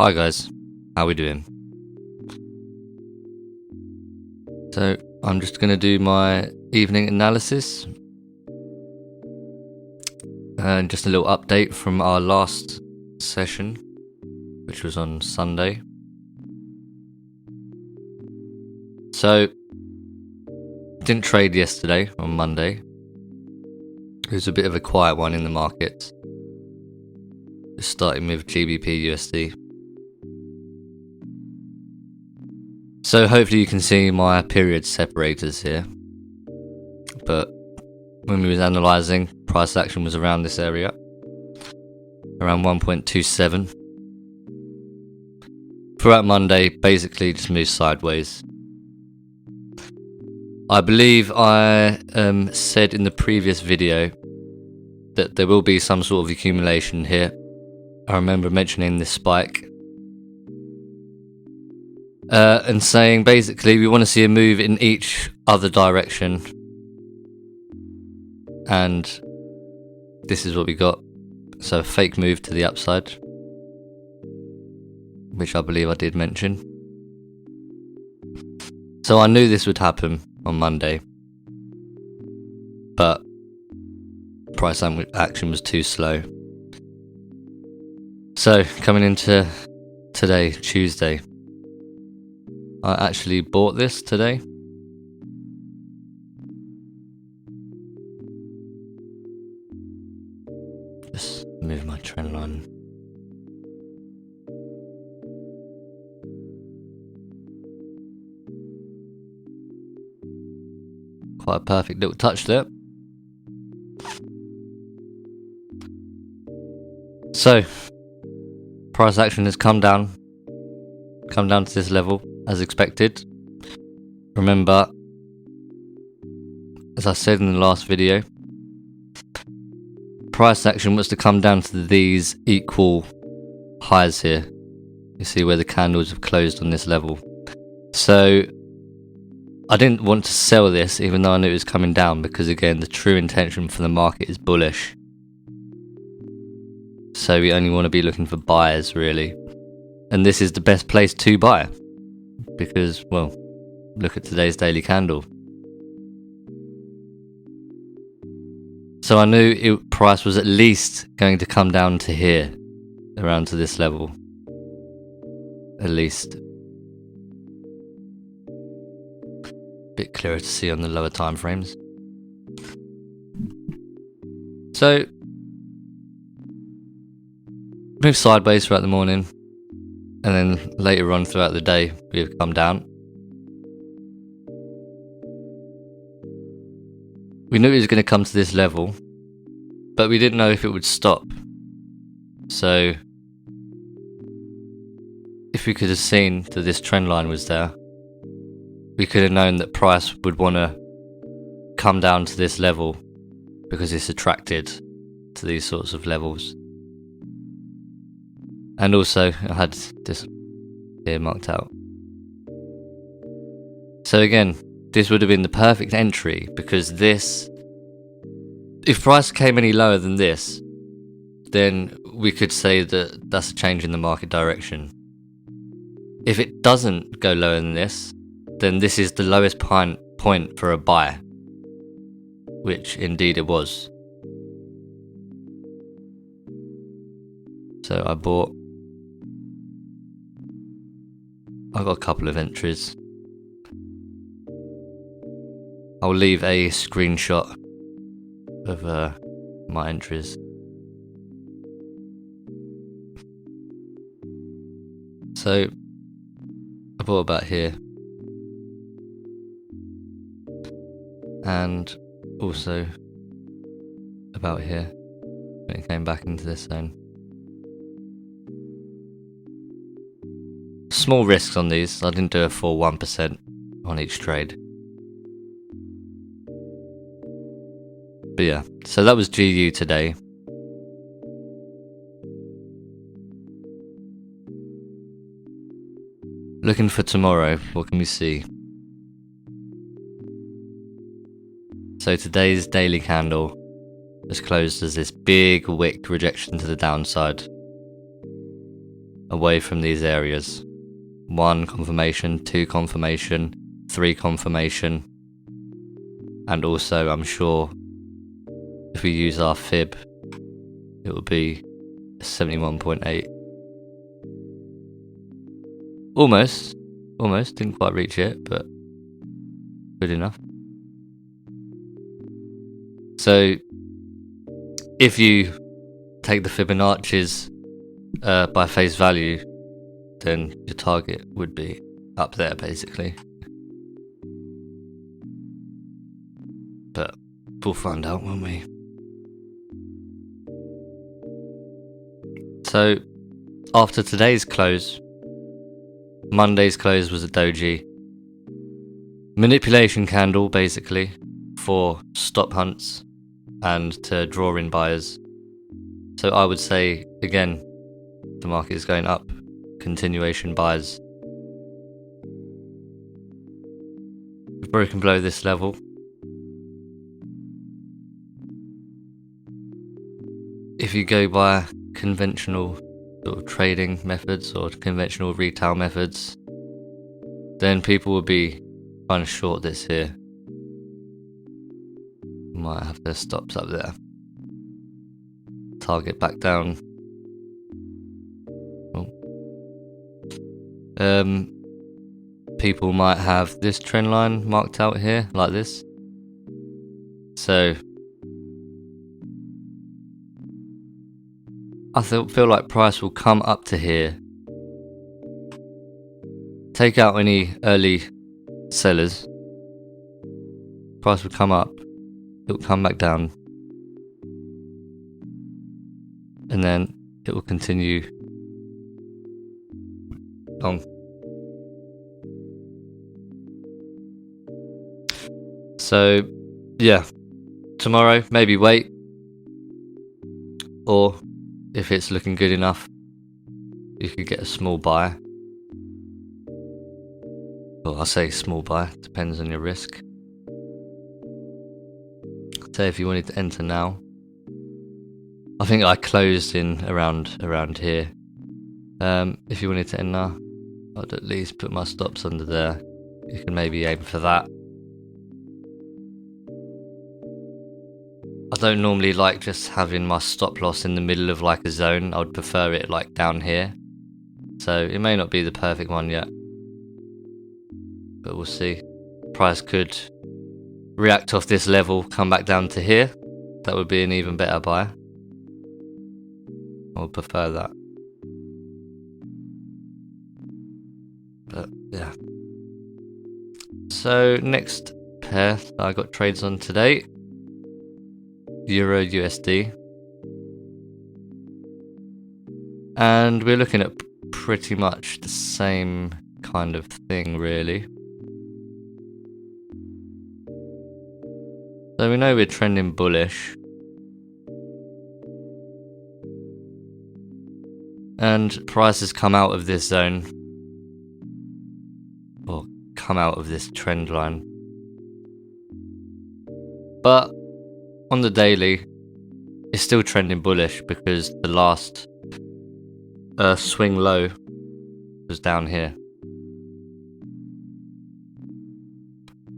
Hi guys, how we doing? So I'm just going to do my evening analysis and just a little update from our last session, which was on Sunday. So didn't trade yesterday on Monday. It was a bit of a quiet one in the market, just starting with GBP USD. So hopefully you can see my period separators here, but when we was analysing, price action was around this area, around 1.27. Throughout Monday, basically just moved sideways. I believe I said in the previous video that there will be some sort of accumulation here. I remember mentioning this spike. And saying basically we want to see a move in each other direction, and this is what we got. So a fake move to the upside, which I believe I did mention. So I knew this would happen on Monday, but price action was too slow. So coming into today, Tuesday, I actually bought this today. Just move my trend line. Quite a perfect little touch there. So, price action has come down to this level as expected. Remember, as I said in the last video, price action was to come down to these equal highs here. You see where the candles have closed on this level. So I didn't want to sell this even though I knew it was coming down, because again the true intention for the market is bullish. So we only want to be looking for buyers really. And this is the best place to buy, because, well, look at today's daily candle. So I knew price was at least going to come down to here, around to this level, at least. Bit clearer to see on the lower time frames. So moved sideways throughout the morning, and then later on throughout the day we have come down. We knew it was going to come to this level, but we didn't know if it would stop. So if we could have seen that this trend line was there, we could have known that price would want to come down to this level because it's attracted to these sorts of levels. And also I had this here marked out. So again, this would have been the perfect entry, because this, if price came any lower than this, then we could say that that's a change in the market direction. If it doesn't go lower than this, then this is the lowest point for a buy, which indeed it was. So I bought. I've got a couple of entries. I'll leave a screenshot of my entries. So I bought about here, and also about here when it came back into this zone. Small risks on these. I didn't do a full 1% on each trade. But yeah, so that was GU today. Looking for tomorrow, what can we see? So today's daily candle has closed as this big wick rejection to the downside. away from these areas. 1 confirmation, 2 confirmation, 3 confirmation, and also I'm sure if we use our fib it will be 71.8. Almost, didn't quite reach it, but good enough. So if you take the Fibonacci's by face value, then your target would be up there basically. But we'll find out, won't we? So after today's close, Monday's close was a doji manipulation candle basically for stop hunts and to draw in buyers. So I would say again the market is going up, continuation buys. We've broken below this level. If you go by conventional sort of trading methods or conventional retail methods, then people will be trying to short this here. Might have their stops up there. Target back down. People might have this trend line marked out here like this. So I feel like price will come up to here, take out any early sellers, price will come up, it will come back down, and then it will continue long. So yeah, tomorrow maybe wait, or if it's looking good enough you could get a small buy. Well, I'll say small buy, depends on your risk. Say if you wanted to enter now, I think I closed in around here. If you wanted to enter, I'd at least put my stops under there. You can maybe aim for that. I don't normally like just having my stop loss in the middle of like a zone. I would prefer it like down here. So it may not be the perfect one yet, but we'll see. Price could react off this level, come back down to here. That would be an even better buy. I would prefer that. But yeah. So next pair that I got trades on today, Euro USD, and we're looking at pretty much the same kind of thing really. So we know we're trending bullish, and price has come out of this zone, or come out of this trend line, but on the daily it's still trending bullish because the last swing low was down here.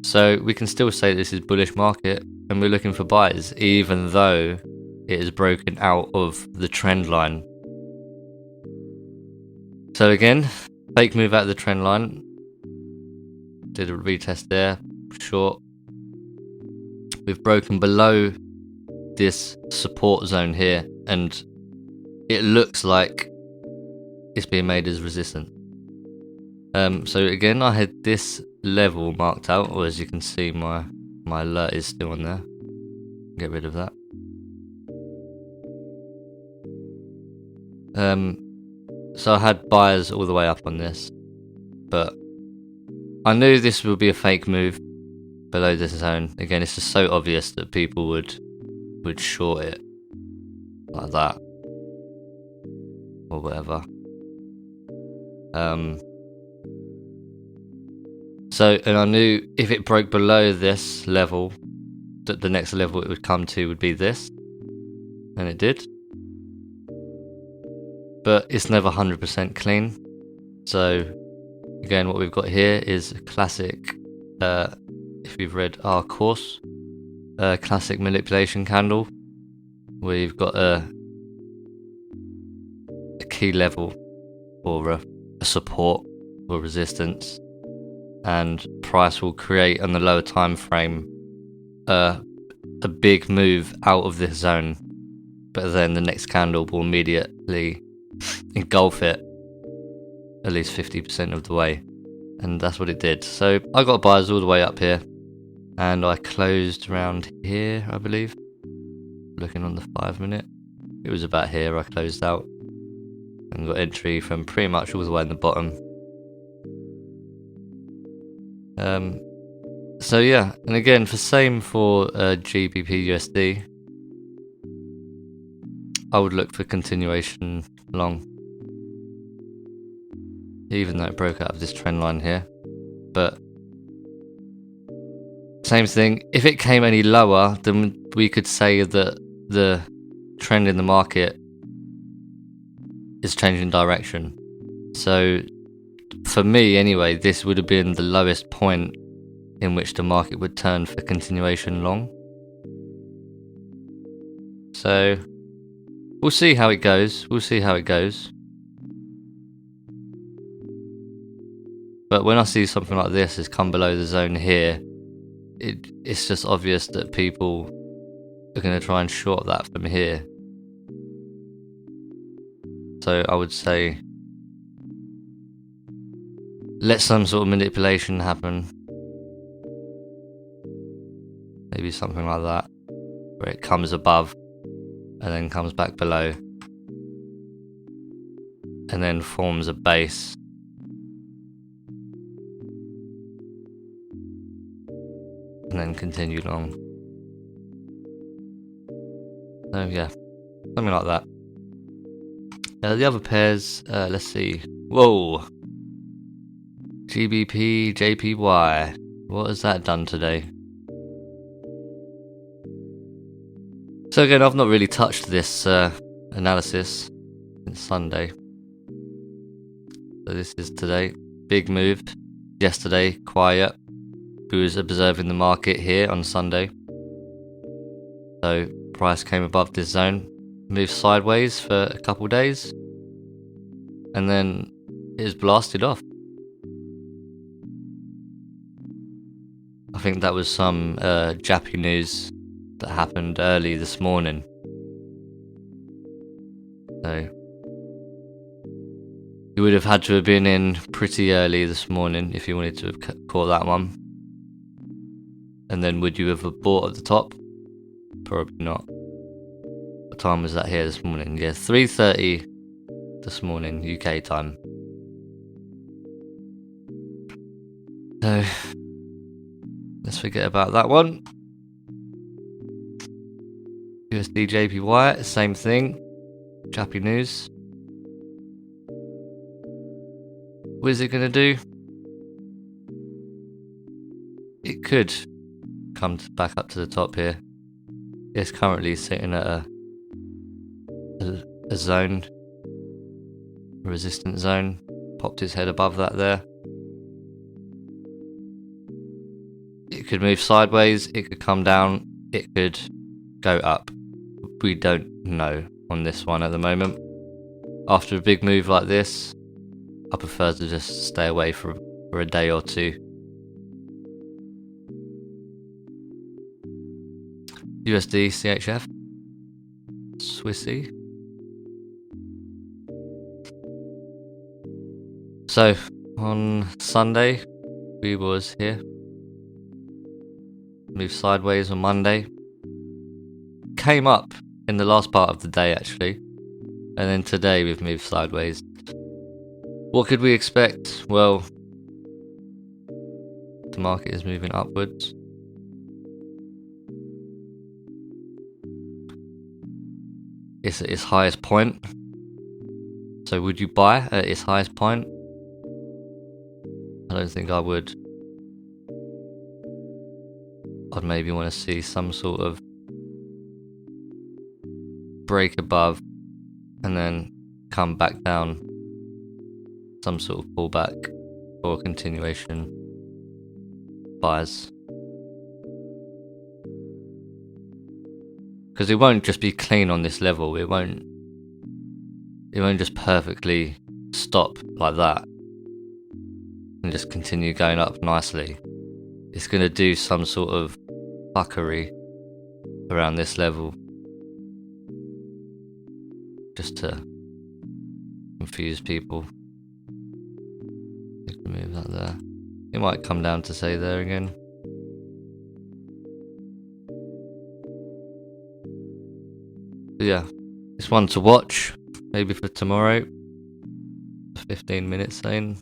So we can still say this is bullish market and we're looking for buys even though it is broken out of the trend line. So again, fake move out of the trend line, did a retest there, short. We've broken below this support zone here and it looks like it's being made as resistance. So again, I had this level marked out, or as you can see my alert is still on there. Get rid of that. So I had buyers all the way up on this, but I knew this would be a fake move below this zone. Again, it's just so obvious that people would short it like that or whatever. So, and I knew if it broke below this level, that the next level it would come to would be this, and it did. but it's never 100% clean. So again, what we've got here is a classic, if you've read our course, a classic manipulation candle, where you've got a key level or a support or resistance, and price will create on the lower time frame a big move out of this zone, but then the next candle will immediately engulf it at least 50% of the way, and that's what it did. So I got buyers all the way up here, and I closed around here, I believe. Looking on the 5 minute, it was about here I closed out, and got entry from pretty much all the way in the bottom. So yeah, and again, same for GBP USD, I would look for continuation long, even though it broke out of this trend line here. But same thing, if it came any lower, then we could say that the trend in the market is changing direction. So for me anyway, this would have been the lowest point in which the market would turn for continuation long. So we'll see how it goes. But when I see something like this has come below the zone here, it's just obvious that people are going to try and short that from here. So I would say let some sort of manipulation happen. Maybe something like that, where it comes above and then comes back below and then forms a base. And then continue long. So yeah, something like that. The other pairs, let's see. Whoa! GBP, JPY. What has that done today? So again, I've not really touched this analysis since Sunday. So this is today. Big move. Yesterday, quiet. Who was observing the market here on Sunday. So price came above this zone, moved sideways for a couple days, and then it was blasted off. I think that was some Jappy news that happened early this morning. So you would have had to have been in pretty early this morning if you wanted to have caught that one. And then would you have bought at the top? Probably not. What time was that here this morning? Yeah, 3:30 this morning, UK time. So let's forget about that one. USD JPY, same thing. Chappy news. What is it going to do? It could come back up to the top here. It's currently sitting at a zone, a resistance zone. Popped its head above that there. It could move sideways, it could come down, it could go up. We don't know on this one at the moment. After a big move like this, I prefer to just stay away for a day or two. USD CHF, Swissy. So on Sunday we was here, moved sideways on Monday, came up in the last part of the day actually, and then today we've moved sideways. What could we expect? Well, the market is moving upwards. It's at its highest point. So would you buy at its highest point? I don't think I would. I'd maybe want to see some sort of break above and then come back down, some sort of pullback or continuation buys. Because it won't just be clean on this level, it won't just perfectly stop like that and just continue going up nicely. It's going to do some sort of fuckery around this level just to confuse people. You can move that there. It might come down to say there again. But yeah, it's one to watch, maybe for tomorrow. 15 minutes saying.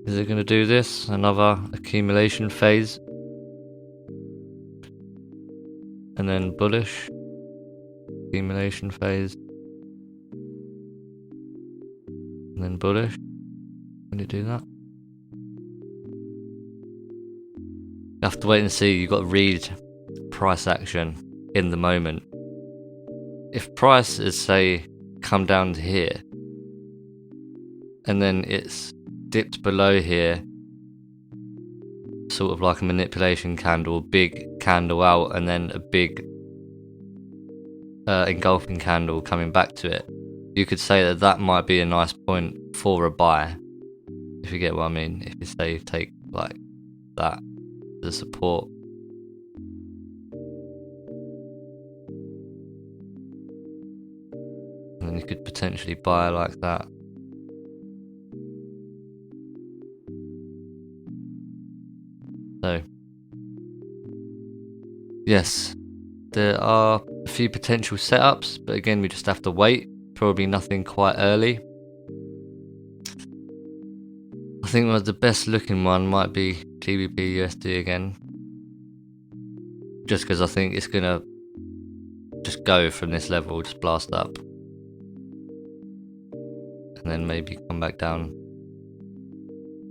Is it going to do this? Another accumulation phase? And then bullish? Accumulation phase? And then bullish? When you do that? You have to wait and see. You've got to read price action in the moment. If price is, say, come down to here, and then it's dipped below here, sort of like a manipulation candle, big candle out, and then a big engulfing candle coming back to it, you could say that that might be a nice point for a buy, if you get what I mean. If you say take like that as support. And then you could potentially buy like that. So, yes, there are a few potential setups, but again, we just have to wait. Probably nothing quite early. I think one of the best looking one might be GBP USD again. Just because I think it's going to just go from this level, just blast up. And then maybe come back down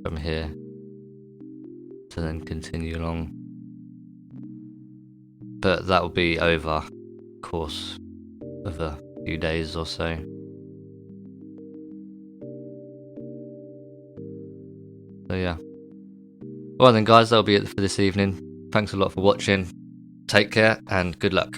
from here to then continue along. But that will be over the course of a few days or so. So yeah. Well then guys, that'll be it for this evening. Thanks a lot for watching. Take care and good luck.